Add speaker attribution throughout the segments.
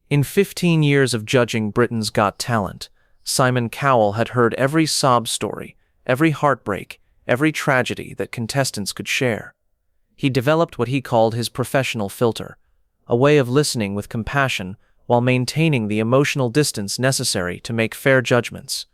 Speaker 1: In 15 years of judging Britain's Got Talent, Simon Cowell had heard every sob story, every heartbreak, every tragedy that contestants could share. He developed what he called his professional filter, a way of listening with compassion while maintaining the emotional distance necessary to make fair judgments.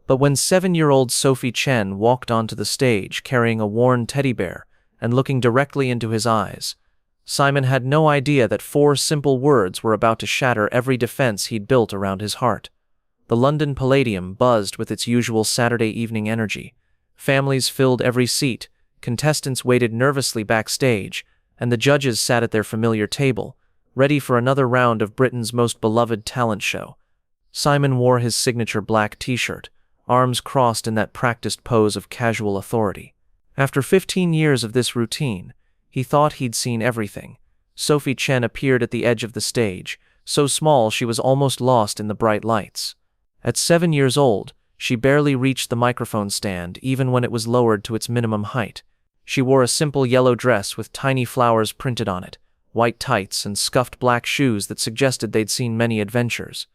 Speaker 1: But when 7-year-old Sophie Chen walked onto the stage carrying a worn teddy bear and looking directly into his eyes, Simon had no idea that 4 simple words were about to shatter every defense he'd built around his heart. The London Palladium buzzed with its usual Saturday evening energy. Families filled every seat, contestants waited nervously backstage, and the judges sat at their familiar table, ready for another round of Britain's most beloved talent show. Simon wore his signature black t-shirt, arms crossed in that practiced pose of casual authority. After 15 years of this routine, he thought he'd seen everything. Sophie Chen appeared at the edge of the stage, so small she was almost lost in the bright lights. At 7 years old, she barely reached the microphone stand even when it was lowered to its minimum height. She wore a simple yellow dress with tiny flowers printed on it, white tights, and scuffed black shoes that suggested they'd seen many adventures.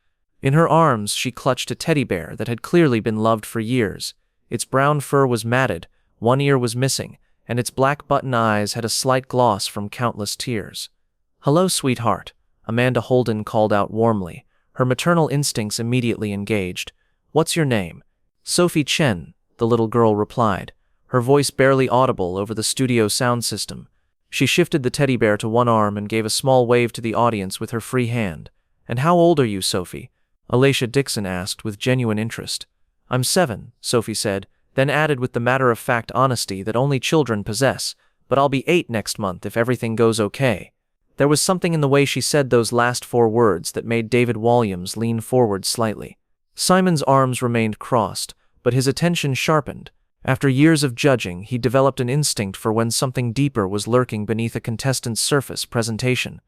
Speaker 1: In her arms, she clutched a teddy bear that had clearly been loved for years. Its brown fur was matted, one ear was missing, and its black button eyes had a slight gloss from countless tears. "Hello, sweetheart," Amanda Holden called out warmly, her maternal instincts immediately engaged. "What's your name?" "Sophie Chen," the little girl replied, her voice barely audible over the studio sound system. She shifted the teddy bear to one arm and gave a small wave to the audience with her free hand. "And how old are you, Sophie?" Alicia Dixon asked with genuine interest. "I'm 7, Sophie said, then added with the matter-of-fact honesty that only children possess, "but I'll be 8 next month if everything goes okay." There was something in the way she said those last 4 words that made David Walliams lean forward slightly. Simon's arms remained crossed, but his attention sharpened. After years of judging, he developed an instinct for when something deeper was lurking beneath a contestant's surface presentation.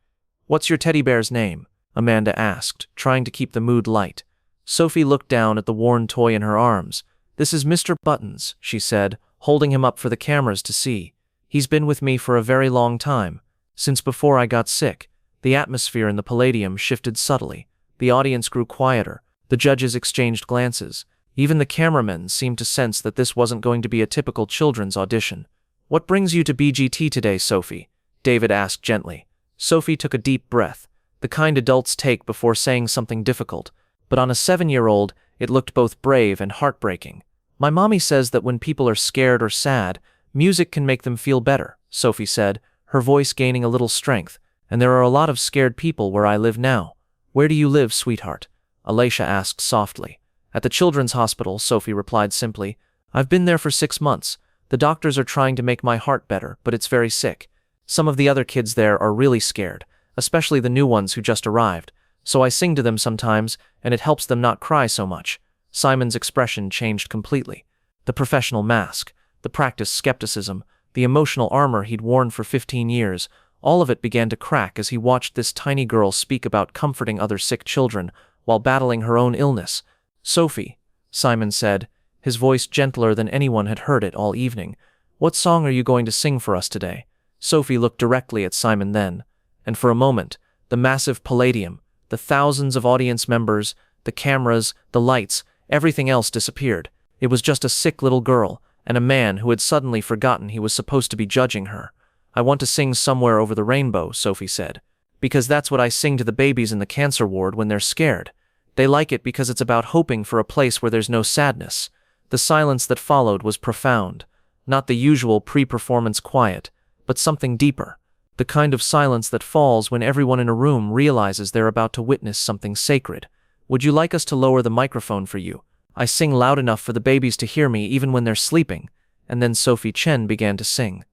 Speaker 1: "What's your teddy bear's name?" Amanda asked, trying to keep the mood light. Sophie looked down at the worn toy in her arms. "This is Mr. Buttons," she said, holding him up for the cameras to see. "He's been with me for a very long time. Since before I got sick." The atmosphere in the Palladium shifted subtly. The audience grew quieter. The judges exchanged glances. Even the cameramen seemed to sense that this wasn't going to be a typical children's audition. "What brings you to BGT today, Sophie?" David asked gently. Sophie took a deep breath, the kind adults take before saying something difficult. But on a 7-year-old, it looked both brave and heartbreaking. "My mommy says that when people are scared or sad, music can make them feel better," Sophie said, her voice gaining a little strength. "And there are a lot of scared people where I live now." "Where do you live, sweetheart?" Alicia asked softly. "At the children's hospital," Sophie replied simply. "I've been there for 6 months. The doctors are trying to make my heart better, but it's very sick. Some of the other kids there are really scared, especially the new ones who just arrived. So I sing to them sometimes, and it helps them not cry so much." Simon's expression changed completely. The professional mask, the practiced skepticism, the emotional armor he'd worn for 15 years, all of it began to crack as he watched this tiny girl speak about comforting other sick children while battling her own illness. "Sophie," Simon said, his voice gentler than anyone had heard it all evening, "what song are you going to sing for us today?" Sophie looked directly at Simon then, and for a moment, the massive Palladium, the thousands of audience members, the cameras, the lights, everything else disappeared. It was just a sick little girl, and a man who had suddenly forgotten he was supposed to be judging her. "I want to sing Somewhere Over the Rainbow," Sophie said, "because that's what I sing to the babies in the cancer ward when they're scared. They like it because it's about hoping for a place where there's no sadness." The silence that followed was profound, not the usual pre-performance quiet, but something deeper. The kind of silence that falls when everyone in a room realizes they're about to witness something sacred. "Would you like us to lower the microphone for you? I sing loud enough for the babies to hear me even when they're sleeping." And then Sophie Chen began to sing.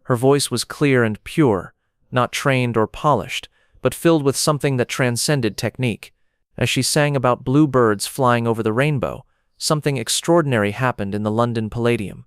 Speaker 1: Her voice was clear and pure, not trained or polished, but filled with something that transcended technique. As she sang about blue birds flying over the rainbow, something extraordinary happened in the London Palladium.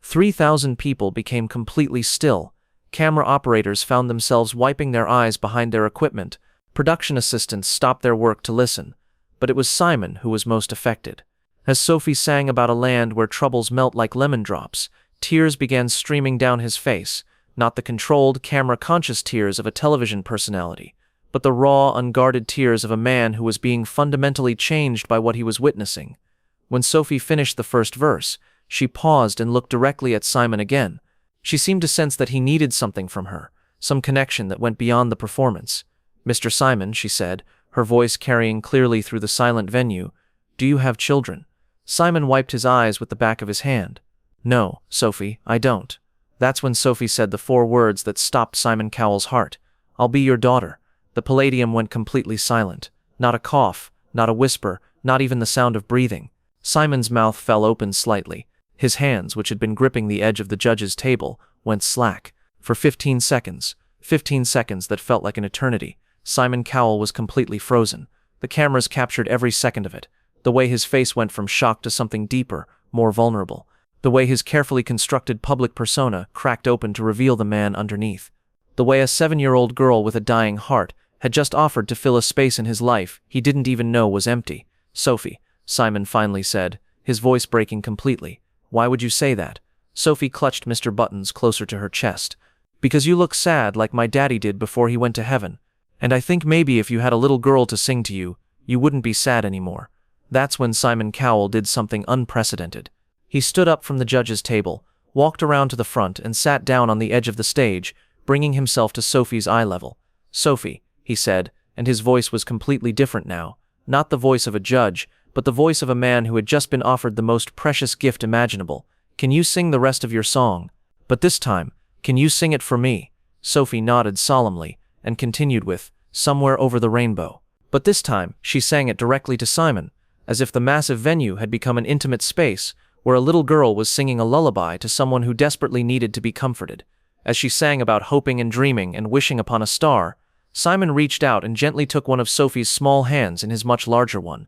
Speaker 1: 3,000 people became completely still. Camera operators found themselves wiping their eyes behind their equipment. Production assistants stopped their work to listen. But it was Simon who was most affected. As Sophie sang about a land where troubles melt like lemon drops, tears began streaming down his face, not the controlled, camera-conscious tears of a television personality, but the raw, unguarded tears of a man who was being fundamentally changed by what he was witnessing. When Sophie finished the first verse, she paused and looked directly at Simon again. She seemed to sense that he needed something from her, some connection that went beyond the performance. "Mr. Simon," she said, her voice carrying clearly through the silent venue, "do you have children?" Simon wiped his eyes with the back of his hand. "No, Sophie, I don't." That's when Sophie said the 4 words that stopped Simon Cowell's heart. "I'll be your daughter." The Palladium went completely silent. Not a cough, not a whisper, not even the sound of breathing. Simon's mouth fell open slightly. His hands, which had been gripping the edge of the judge's table, went slack. For 15 seconds that felt like an eternity, Simon Cowell was completely frozen. The cameras captured every second of it. The way his face went from shock to something deeper, more vulnerable. The way his carefully constructed public persona cracked open to reveal the man underneath. The way a 7-year-old girl with a dying heart had just offered to fill a space in his life he didn't even know was empty. "Sophie," Simon finally said, his voice breaking completely. "Why would you say that?" Sophie clutched Mr. Buttons closer to her chest. "Because you look sad like my daddy did before he went to heaven. And I think maybe if you had a little girl to sing to you, you wouldn't be sad anymore." That's when Simon Cowell did something unprecedented. He stood up from the judge's table, walked around to the front and sat down on the edge of the stage, bringing himself to Sophie's eye level. "Sophie," he said, and his voice was completely different now. Not the voice of a judge, but the voice of a man who had just been offered the most precious gift imaginable. "Can you sing the rest of your song? But this time, can you sing it for me?" Sophie nodded solemnly, and continued with, "Somewhere over the rainbow." But this time, she sang it directly to Simon, as if the massive venue had become an intimate space where a little girl was singing a lullaby to someone who desperately needed to be comforted. As she sang about hoping and dreaming and wishing upon a star, Simon reached out and gently took one of Sophie's small hands in his much larger one.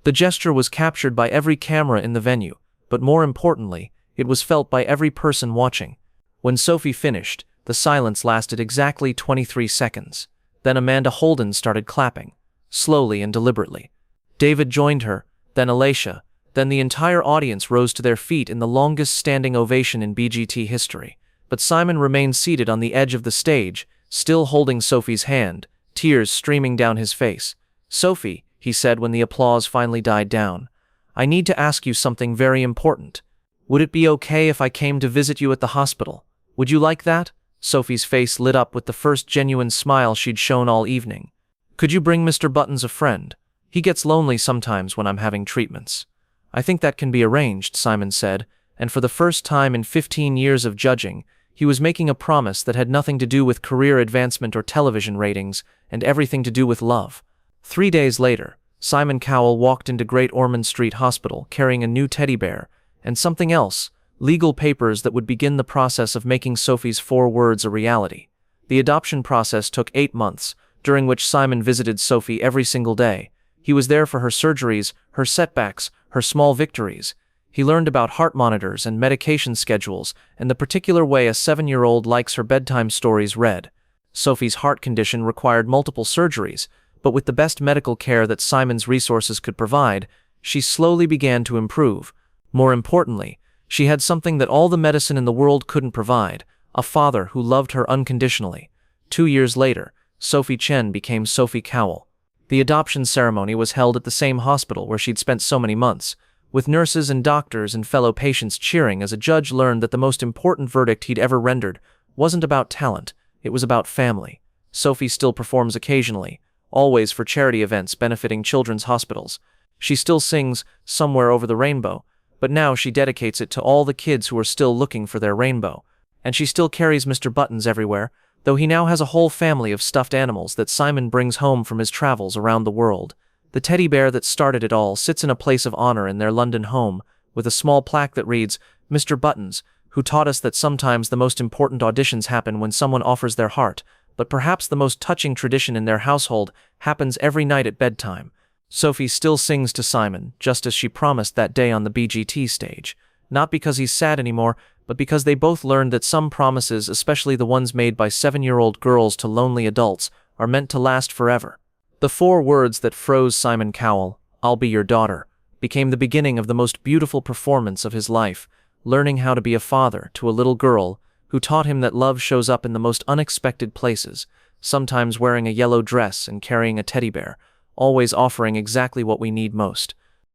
Speaker 1: The gesture was captured by every camera in the venue, but more importantly, it was felt by every person watching. When Sophie finished, the silence lasted exactly 23 seconds. Then Amanda Holden started clapping, slowly and deliberately. David joined her, then Alacia, then the entire audience rose to their feet in the longest standing ovation in BGT history. But Simon remained seated on the edge of the stage, still holding Sophie's hand, tears streaming down his face. "Sophie," he said when the applause finally died down, "I need to ask you something very important. Would it be okay if I came to visit you at the hospital? Would you like that?" Sophie's face lit up with the first genuine smile she'd shown all evening. "Could you bring Mr. Buttons a friend? He gets lonely sometimes when I'm having treatments." "I think that can be arranged," Simon said, and for the first time in 15 years of judging, he was making a promise that had nothing to do with career advancement or television ratings, and everything to do with love. 3 days later, Simon Cowell walked into Great Ormond Street Hospital carrying a new teddy bear, and something else, legal papers that would begin the process of making Sophie's 4 words a reality. The adoption process took 8 months, during which Simon visited Sophie every single day. He was there for her surgeries, her setbacks, her small victories. He learned about heart monitors and medication schedules and the particular way a 7-year-old likes her bedtime stories read. Sophie's heart condition required multiple surgeries, but with the best medical care that Simon's resources could provide, she slowly began to improve. More importantly, she had something that all the medicine in the world couldn't provide, a father who loved her unconditionally. 2 years later, Sophie Chen became Sophie Cowell. The adoption ceremony was held at the same hospital where she'd spent so many months, with nurses and doctors and fellow patients cheering as a judge learned that the most important verdict he'd ever rendered wasn't about talent, it was about family. Sophie still performs occasionally, always for charity events benefiting children's hospitals. She still sings "Somewhere Over the Rainbow," but now she dedicates it to all the kids who are still looking for their rainbow. And she still carries Mr. Buttons everywhere, though he now has a whole family of stuffed animals that Simon brings home from his travels around the world. The teddy bear that started it all sits in a place of honor in their London home, with a small plaque that reads, "Mr. Buttons, who taught us that sometimes the most important auditions happen when someone offers their heart, but perhaps the most touching tradition in their household happens every night at bedtime." Sophie still sings to Simon, just as she promised that day on the BGT stage. Not because he's sad anymore, but because they both learned that some promises, especially the ones made by 7-year-old girls to lonely adults, are meant to last forever. The 4 words that froze Simon Cowell, "I'll be your daughter," became the beginning of the most beautiful performance of his life, learning how to be a father to a little girl who taught him that love shows up in the most unexpected places. sometimes wearing a yellow dress and carrying a teddy bear, always offering exactly what we need most.